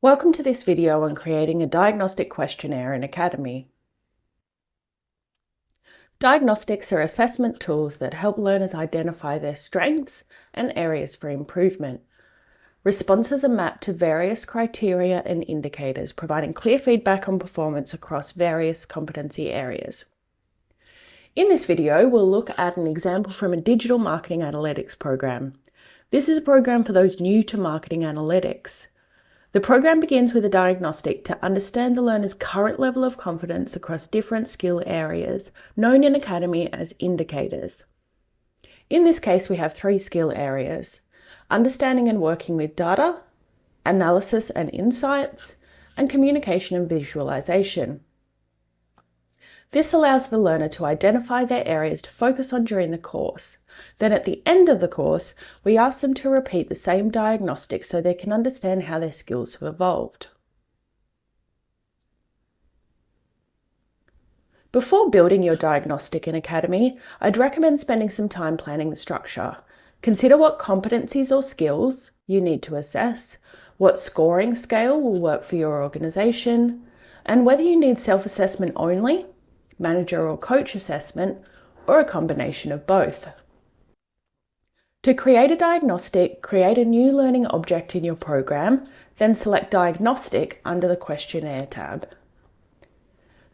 Welcome to this video on creating a diagnostic questionnaire in Academy. Diagnostics are assessment tools that help learners identify their strengths and areas for improvement. Responses are mapped to various criteria and indicators, providing clear feedback on performance across various competency areas. In this video, we'll look at an example from a digital marketing analytics program. This is a program for those new to marketing analytics. The program begins with a diagnostic to understand the learner's current level of confidence across different skill areas, known in Academy as indicators. In this case, we have 3 skill areas: understanding and working with data, analysis and insights, and communication and visualization. This allows the learner to identify their areas to focus on during the course. Then at the end of the course, we ask them to repeat the same diagnostic so they can understand how their skills have evolved. Before building your diagnostic in Academy, I'd recommend spending some time planning the structure. Consider what competencies or skills you need to assess, what scoring scale will work for your organisation, and whether you need self-assessment only, manager or coach assessment, or a combination of both. To create a diagnostic, create a new learning object in your program, then select Diagnostic under the Questionnaire tab.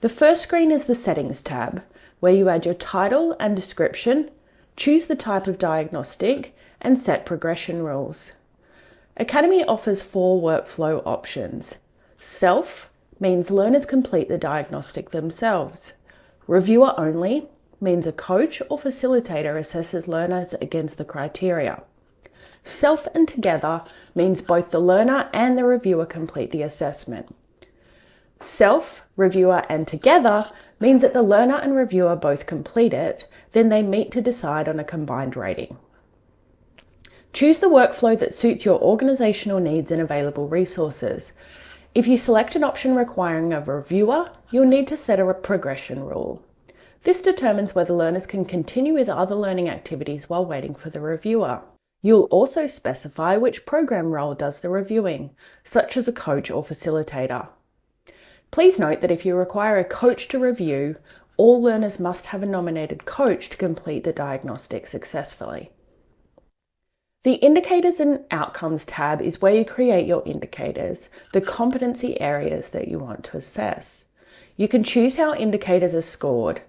The first screen is the Settings tab, where you add your title and description, choose the type of diagnostic, and set progression rules. Academy offers 4 workflow options. Self means learners complete the diagnostic themselves. Reviewer only means a coach or facilitator assesses learners against the criteria. Self and together means both the learner and the reviewer complete the assessment. Self, reviewer, and together means that the learner and reviewer both complete it, then they meet to decide on a combined rating. Choose the workflow that suits your organisational needs and available resources. If you select an option requiring a reviewer, you'll need to set a progression rule. This determines whether learners can continue with other learning activities while waiting for the reviewer. You'll also specify which program role does the reviewing, such as a coach or facilitator. Please note that if you require a coach to review, all learners must have a nominated coach to complete the diagnostic successfully. The Indicators and Outcomes tab is where you create your indicators, the competency areas that you want to assess. You can choose how indicators are scored.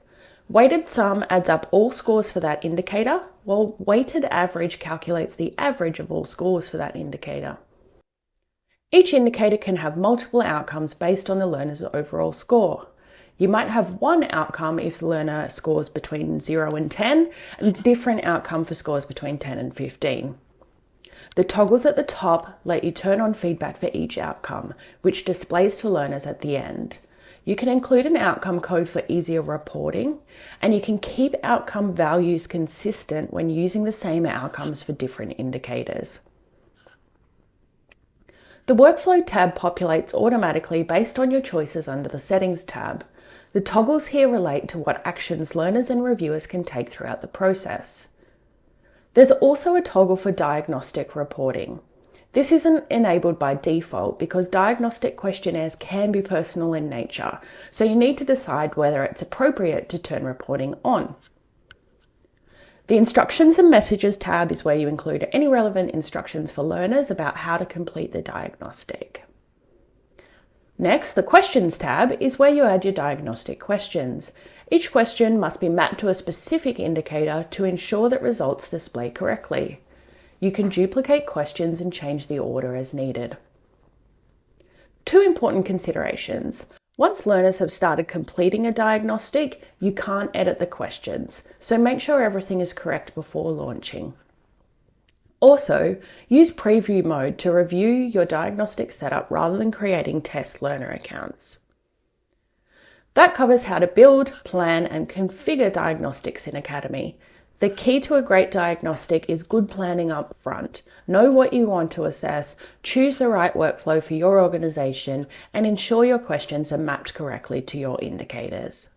Weighted sum adds up all scores for that indicator, while weighted average calculates the average of all scores for that indicator. Each indicator can have multiple outcomes based on the learner's overall score. You might have one outcome if the learner scores between 0 and 10, and a different outcome for scores between 10 and 15. The toggles at the top let you turn on feedback for each outcome, which displays to learners at the end. You can include an outcome code for easier reporting, and you can keep outcome values consistent when using the same outcomes for different indicators. The Workflow tab populates automatically based on your choices under the Settings tab. The toggles here relate to what actions learners and reviewers can take throughout the process. There's also a toggle for diagnostic reporting. This isn't enabled by default because diagnostic questionnaires can be personal in nature, so you need to decide whether it's appropriate to turn reporting on. The Instructions and Messages tab is where you include any relevant instructions for learners about how to complete the diagnostic. Next, the Questions tab is where you add your diagnostic questions. Each question must be mapped to a specific indicator to ensure that results display correctly. You can duplicate questions and change the order as needed. 2 important considerations. Once learners have started completing a diagnostic, you can't edit the questions, so make sure everything is correct before launching. Also, use preview mode to review your diagnostic setup rather than creating test learner accounts. That covers how to build, plan, and configure diagnostics in Academy. The key to a great diagnostic is good planning up front. Know what you want to assess, choose the right workflow for your organisation, and ensure your questions are mapped correctly to your indicators.